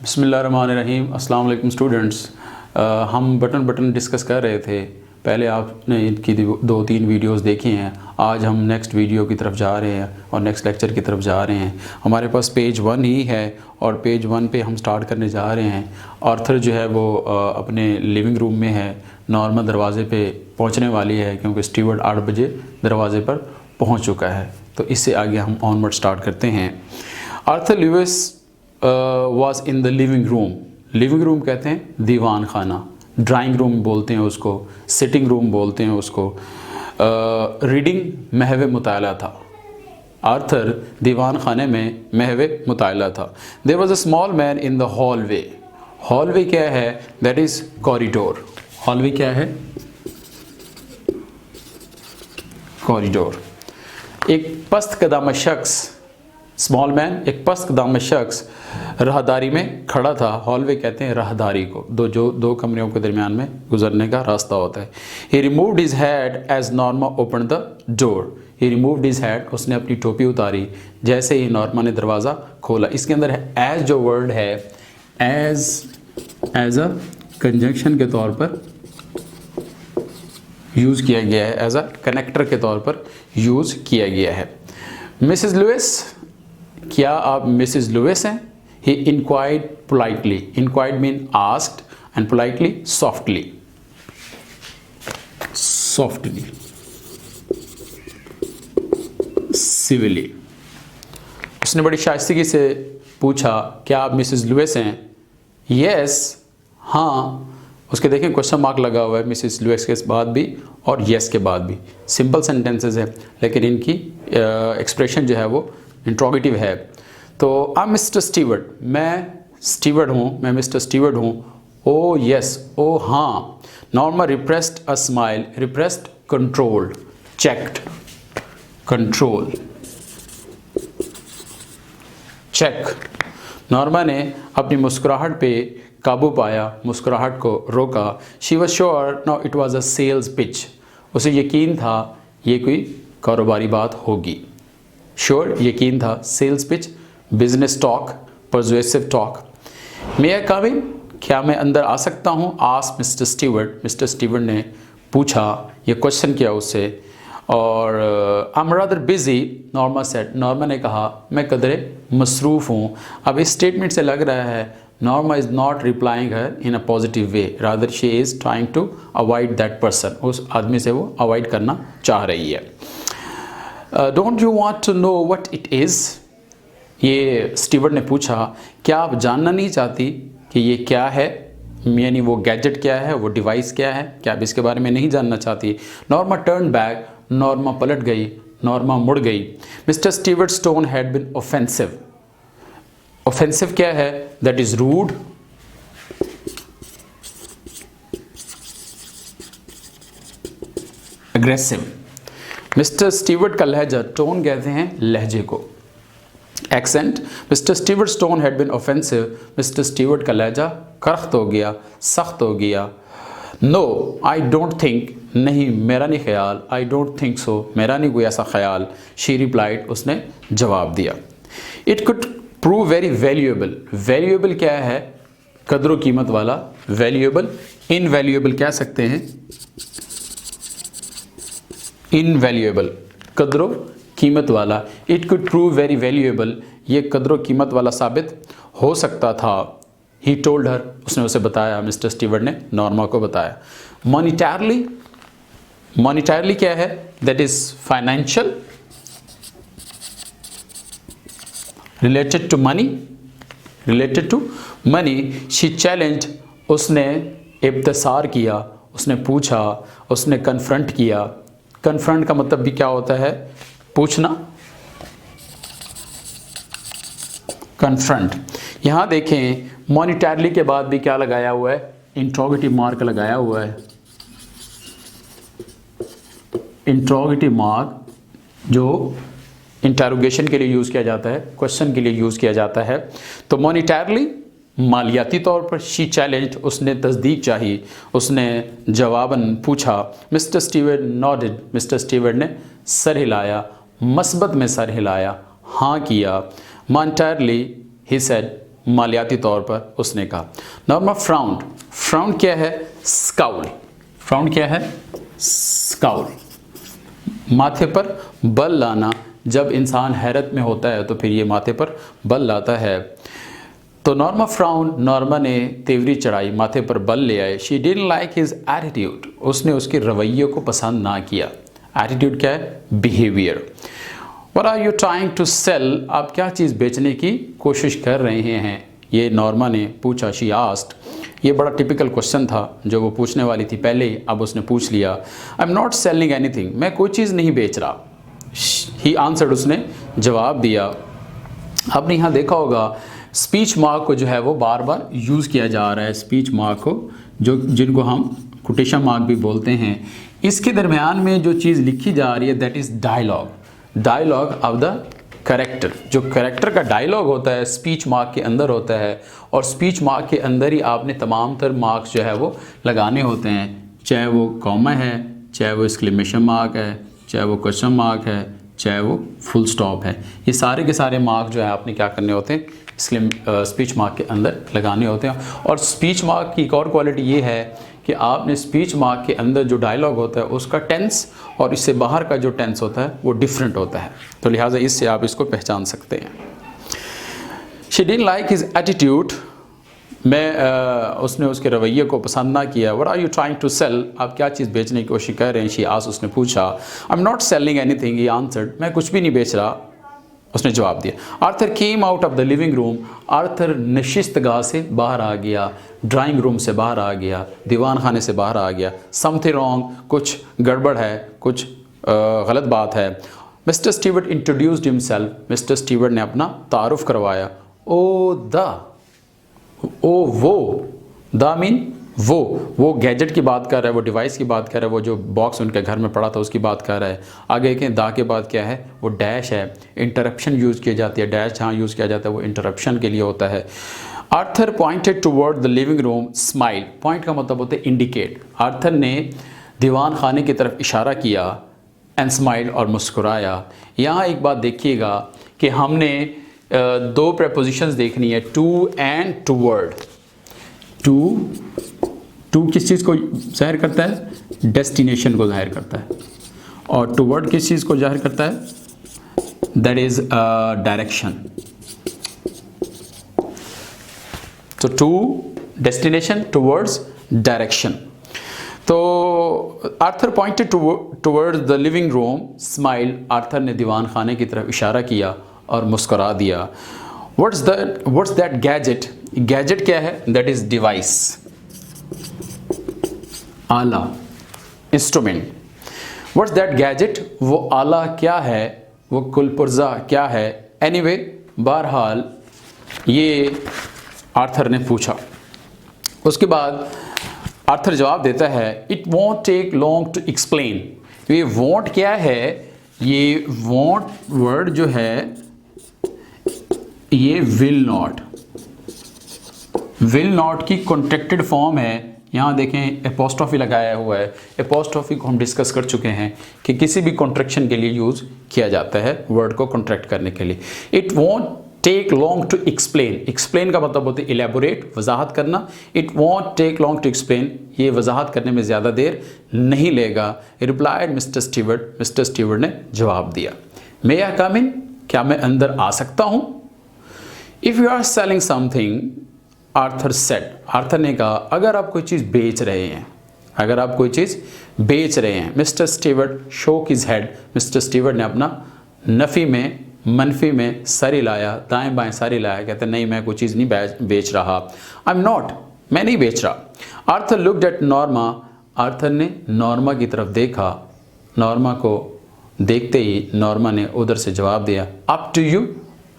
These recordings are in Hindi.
बिस्मिल्लाहिर्रहमानिर्रहीम। अस्सलाम वालेकुम स्टूडेंट्स। हम बटन डिस्कस कर रहे थे। पहले आपने इनकी 2-3 वीडियोस देखी हैं। आज हम नेक्स्ट वीडियो की तरफ जा रहे हैं और नेक्स्ट लेक्चर की तरफ जा रहे हैं। हमारे पास पेज 1 ही है और पेज 1 पे हम स्टार्ट करने जा रहे हैं। आर्थर जो है वो अपने लिविंग रूम में है। नॉर्मा दरवाज़े पे पहुंचने वाली है क्योंकि स्टीवर्ड 8 बजे दरवाज़े पर पहुंच चुका है। तो इससे आगे हम ऑनवर्ड स्टार्ट करते हैं। Arthur Lewis was in the living room. Living room कहते हैं दीवान खाना, ड्राइंग रूम बोलते हैं उसको, सिटिंग रूम बोलते हैं उसको। रीडिंग महव मुताला था। आर्थर दीवान खाने में महव मुताला था। There was a small man in the hallway. Hallway क्या है? That is corridor. हॉलवे क्या है? कॉरिडोर। एक पस्त कदम शख्स, स्मॉल मैन, एक पस्त कदम शख्स राहदारी में खड़ा था। हॉलवे कहते हैं राहदारी को, दो कमरों के दरमियान में गुजरने का रास्ता होता है। He removed his hat as Norma opened the door. He removed his hat, उसने अपनी टोपी उतारी जैसे ही नॉर्मा ने दरवाज़ा खोला। इसके अंदर एज जो वर्ड है, एज अ कंजंक्शन के तौर पर यूज़ किया गया है, एज अ कनेक्टर के तौर पर यूज़ किया गया है। मिसेस लुइस, क्या आप मिसेस लुइस हैं? He inquired politely. Inquired mean asked and politely softly. Softly. Civilly. उसने बड़ी शाइस्तगी से पूछा, क्या आप मिसेस लुइस हैं? Yes, हाँ। उसके देखें क्वेश्चन मार्क लगा हुआ है मिसेस लुइस के बाद भी और येस के बाद भी। सिंपल सेंटेंसेस है लेकिन इनकी एक्सप्रेशन जो है वो इंट्रोगेटिव है। तो आई एम मिस्टर स्टीवर्ड, मैं स्टीवर्ड हूँ, मैं मिस्टर स्टीवर्ड हूँ। ओ यस, ओ हाँ। Norma repressed a smile, repressed controlled, checked, control, check. Norma ने अपनी मुस्कुराहट पे काबू पाया, मुस्कुराहट को रोका। She was sure now it was a sales pitch. उसे यकीन था ये कोई कारोबारी बात होगी। श्योर, यकीन था। Sales pitch, business talk, persuasive talk. May I come in? क्या मैं अंदर आ सकता हूँ? Asked Mr Steward. Mr Steward ने पूछा, ये क्वेश्चन किया उससे। और I am rather busy, Norma said. Norma ने कहा, मैं कदरे मसरूफ़ हूँ। अब इस स्टेटमेंट से लग रहा है Norma is not replying her in a positive way, rather she is trying to avoid that person. उस आदमी से वो अवॉइड करना चाह रही है। Don't you want to know what it is? ये स्टीवर्ड ने पूछा, क्या आप जानना नहीं चाहती कि ये क्या है, यानी वो गैजेट क्या है, वो डिवाइस क्या है? क्या आप इसके बारे में नहीं जानना चाहती? नॉर्मा टर्न बैक, नॉर्मा पलट गई, नॉर्मा मुड़ गई। Mister Steward's tone had been offensive. Offensive क्या है? That is rude, aggressive. Mister Steward का लहजा, टोन कहते हैं लहजे को, accent. Mister Steward's tone had been offensive. Mister Steward का लहजा करख्त हो गया, सख्त हो गया। नो आई डोंट थिंक, नहीं मेरा नहीं ख्याल। आई डोंट थिंक सो, मेरा नहीं कोई ऐसा ख्याल। शी रिप्लाइड, उसने जवाब दिया। It could prove very valuable. Valuable क्या है? कदर कीमत वाला। वैल्यूएबल, इनवैल्यूएबल कह सकते हैं, इनवैल्यूएबल, कदर कीमत वाला। It could prove very valuable, ये कदर कीमत वाला साबित हो सकता था। ही टोल्ड हर, उसने उसे बताया, मिस्टर स्टीवर्ड ने नॉर्मा को बताया। मॉनिटरली, मॉनिटरली क्या है? That is financial, related to money, related to money. She challenge, उसने इब्तिसार किया, उसने पूछा, उसने कन्फ्रंट किया। कन्फ्रंट का मतलब भी क्या होता है? पूछना, कन्फ्रंट। यहां देखें मॉनिटरली के बाद भी क्या लगाया हुआ है? इंट्रोगेटिव मार्क लगाया हुआ है। इंट्रोगेटिव मार्क जो इंटरोगेशन के लिए यूज़ किया जाता है, क्वेश्चन के लिए यूज़ किया जाता है। तो मॉनिटरली मालियाती तौर पर। शी चैलेंज, उसने तस्दीक चाही, उसने जवाबन पूछा। Mister steward nodded, mister Steward ने सर हिलाया, मस्बत में सर हिलाया, हाँ किया। मॉनिटरली ही सेड, मालियाती तौर पर उसने कहा। नॉर्मा फ्राउंड, फ्राउंड क्या है? स्काउल, फ्राउंड क्या है? स्काउल, माथे पर बल लाना। जब इंसान हैरत में होता है तो फिर ये माथे पर बल लाता है। तो नॉर्मा फ्राउन, नॉर्मा ने तेवरी चढ़ाई, माथे पर बल ले आए। She didn't like his attitude, उसने उसके रवैये को पसंद ना किया। एटीट्यूड क्या है? Behaviour. What are you trying to sell, आप क्या चीज़ बेचने की कोशिश कर रहे हैं? ये नॉर्मा ने पूछा। शी आस्क्ड, ये बड़ा टिपिकल क्वेश्चन था जो वो पूछने वाली थी पहले ही, अब उसने पूछ लिया। आई एम नॉट सेलिंग एनीथिंग, मैं कोई चीज़ नहीं बेच रहा। ही आंसर्ड, उसने जवाब दिया। आपने यहाँ देखा होगा स्पीच मार्क को जो है वो बार बार यूज़ किया जा रहा है। स्पीच मार्क को जो जिनको हम कोटेशन मार्क भी बोलते हैं, इसके दरमियान में जो चीज़ लिखी जा रही है that is dialogue, dialogue of the character. जो कैरेक्टर का डायलॉग होता है स्पीच मार्क के अंदर होता है, और स्पीच मार्क के अंदर ही आपने तमाम तर मार्क्स जो है वो लगाने होते हैं, चाहे वो कॉमा है, चाहे वो एक्सक्लेमेशन मार्क है, चाहे वो क्वेश्चन मार्क है, चाहे वो फुल स्टॉप है। ये सारे के सारे मार्क जो है आपने क्या करने होते हैं? स्पीच मार्क के अंदर लगाने होते हैं। और स्पीच मार्क की एक और क्वालिटी ये है कि आपने स्पीच मार्क के अंदर जो डायलॉग होता है उसका टेंस और इससे बाहर का जो टेंस होता है वो डिफरेंट होता है, तो लिहाजा इससे आप इसको पहचान सकते हैं। She didn't like his attitude, उसने उसके रवैये को पसंद ना किया। What are you trying to sell, आप क्या चीज़ बेचने की कोशिश कर रहे हैं? शी आस्क्ड, उसने पूछा। I am not selling anything, he answered, मैं कुछ भी नहीं बेच रहा, उसने जवाब दिया। Arthur came out of the living room, Arthur नशिस्तगाह से बाहर आ गया, ड्राइंग रूम से बाहर आ गया, दीवान खाने से बाहर आ गया। समथिंग रॉन्ग, कुछ गड़बड़ है, कुछ गलत बात है। Mister Stewart introduced himself, mister Stewart ने अपना तारुफ करवाया। ओ वो, द मीन वो गैजेट की बात कर रहा है, वो डिवाइस की बात कर रहा है, वो जो बॉक्स उनके घर में पड़ा था उसकी बात कर रहा है। आगे के दा के बाद क्या है? वो डैश है, इंटरप्शन यूज़ की जाती है। डैश जहाँ यूज़ किया जाता है वो इंटरप्शन के लिए होता है। Arthur pointed toward the living room, smile, point का मतलब होता है इंडिकेट। आर्थर ने दीवान खाने की तरफ इशारा किया, एंड स्माइल, और मुस्कुराया। यहाँ एक बात देखिएगा कि हमने दो प्रपोजिशंस देखनी है, टू एंड टूवर्ड। टू किस चीज़ को ज़ाहिर करता है? डेस्टिनेशन को ज़ाहिर करता है। और टूवर्ड किस चीज़ को ज़ाहिर करता है? That is direction. तो टू डेस्टिनेशन, टूवर्ड्स डायरेक्शन। तो Arthur pointed towards the living room, smile, Arthur ने दीवान खाने की तरफ इशारा किया और मुस्कुरा दिया। व्हाट्स दैट गैजेट, गैजेट क्या है? दैट इज़ डिवाइस, आला, इंस्ट्रूमेंट। व्हाट्स दैट गैजेट, वो आला क्या है, वो कुलपुर्जा क्या है? एनीवे, बहरहाल ये आर्थर ने पूछा। उसके बाद आर्थर जवाब देता है, it won't take long to explain. ये वॉन्ट क्या है? ये वॉन्ट वर्ड जो है ये विल नॉट की कॉन्ट्रैक्टेड फॉर्म है। यहाँ देखें एपोस्ट्रोफी लगाया हुआ है। एपोस्ट्रोफी को हम डिस्कस कर चुके हैं कि किसी भी कॉन्ट्रैक्शन के लिए यूज़ किया जाता है वर्ड को कॉन्ट्रैक्ट करने के लिए। It won't take long to explain, explain का मतलब होता है इलेबोरेट, वजाहत करना। It won't take long to explain, ये वजाहत करने में ज़्यादा देर नहीं लेगा। Replied mister Stewart, mister Stewart ने जवाब दिया। मे आई कम इन, क्या मैं अंदर आ सकता हूँ? If you are selling something, Arthur said, Arthur ने कहा, अगर आप कोई चीज़ बेच रहे हैं, अगर आप कोई चीज़ बेच रहे हैं। मिस्टर स्टीवर्ट शोक हिज हेड, मिस्टर स्टीवर्ट ने अपना नफ़ी में, मनफी में सर हिलाया, दाएं बाएं सर हिलाया, कहते नहीं मैं कोई चीज़ नहीं बेच रहा। आई एम नॉट, मैं नहीं बेच रहा। Arthur looked at Norma, Arthur ने नॉर्मा की तरफ देखा। नॉर्मा को देखते ही नॉर्मा ने उधर से जवाब दिया, अप टू यू,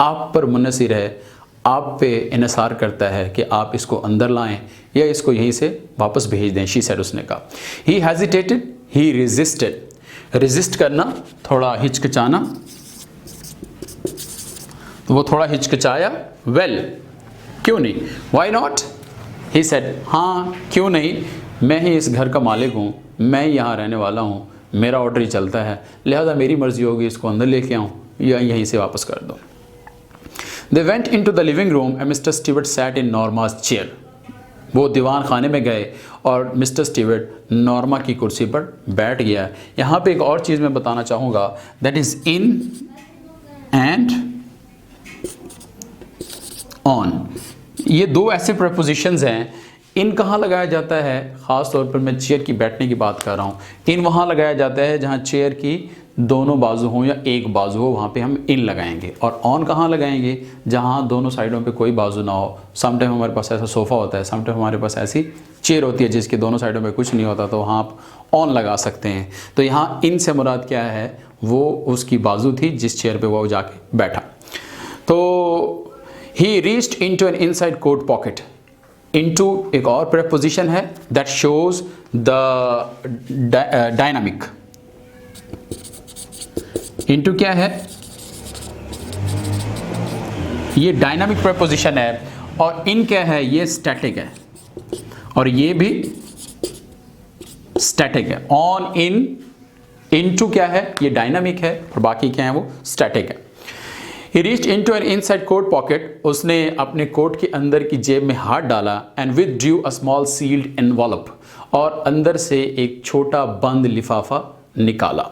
आप पर मुनसिर है, आप पे इन्हिसार करता है कि आप इसको अंदर लाएं या इसको यहीं से वापस भेज दें। शी सेड, उसने कहा। He hesitated, he resisted, resist करना, थोड़ा हिचकिचाना, तो वो थोड़ा हिचकिचाया। वेल, क्यों नहीं, वाई नॉट, ही सेड, हाँ क्यों नहीं, मैं ही इस घर का मालिक हूँ, मैं ही यहाँ रहने वाला हूँ, मेरा ऑर्डर ही चलता है, लिहाजा मेरी मर्ज़ी होगी इसको अंदर लेके आऊँ या यहीं से वापस कर दूँ। They went into the living room and Mr Stewart sat in Norma's chair. वो दीवान खाने में गए और मिस्टर स्टीवर्ट नॉर्मा की कुर्सी पर बैठ गया। यहाँ पे एक और चीज़ मैं बताना चाहूँगा, that is in and on. ये दो ऐसे प्रपोजिशंस हैं। इन कहाँ लगाया जाता है? ख़ास तौर पर मैं चेयर की बैठने की बात कर रहा हूँ। इन वहाँ लगाया जाता है जहाँ चेयर की दोनों बाजू हों या एक बाजू हो, वहाँ पे हम इन लगाएंगे। और ऑन कहाँ लगाएंगे? जहाँ दोनों साइडों पे कोई बाजू ना हो। समटाइम हमारे पास ऐसा सोफ़ा होता है, समटाइम हमारे पास ऐसी चेयर होती है जिसके दोनों साइडों पे कुछ नहीं होता, तो वहाँ आप ऑन लगा सकते हैं। तो यहाँ इन से मुराद क्या है? वो उसकी बाजू थी जिस चेयर पर वो जाके बैठा। तो he reached into an inside coat pocket. Into एक और प्रेपोजिशन है that shows the dynamic. Into क्या है? ये डायनामिक प्रेपोजिशन है। और इन क्या है? ये स्टैटिक है और ये भी स्टैटिक है। ऑन इन, इनटू क्या है? ये डायनामिक है और बाकी क्या है? वो स्टैटिक है। He reached into an inside coat pocket. उसने अपने कोट के अंदर की जेब में हाथ डाला and withdrew a small sealed envelope. और अंदर से एक छोटा बंद लिफाफा निकाला।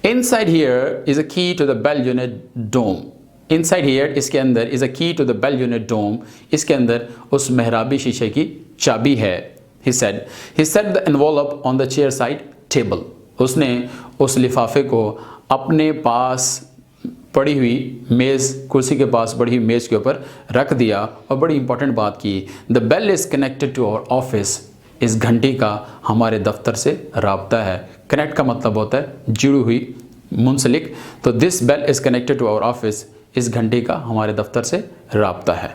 Inside here is a key to the bell unit dome. Inside here इसके अंदर is a key to the bell unit dome. इसके अंदर उस मेहराबी शीशे की चाबी है। He said the envelope on the chair side table. उसने उस लिफाफे को अपने पास पड़ी हुई मेज़, कुर्सी के पास पड़ी हुई मेज़ के ऊपर रख दिया। और बड़ी इंपॉर्टेंट बात की, the bell is connected to our office. इस घंटी का हमारे दफ्तर से राब्ता है। कनेक्ट का मतलब होता है जुड़ी हुई, मुंसलिक। तो this bell is connected to our office. इस घंटी का हमारे दफ्तर से राब्ता है।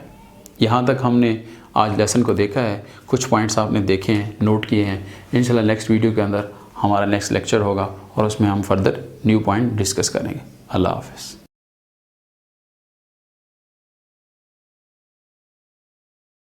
यहाँ तक हमने आज लेसन को देखा है। कुछ पॉइंट्स आपने देखे हैं, नोट किए हैं। इंशाल्लाह नेक्स्ट वीडियो के अंदर हमारा नेक्स्ट लेक्चर होगा और उसमें हम फर्दर न्यू पॉइंट डिस्कस करेंगे। अल्लाह हाफ़िज़।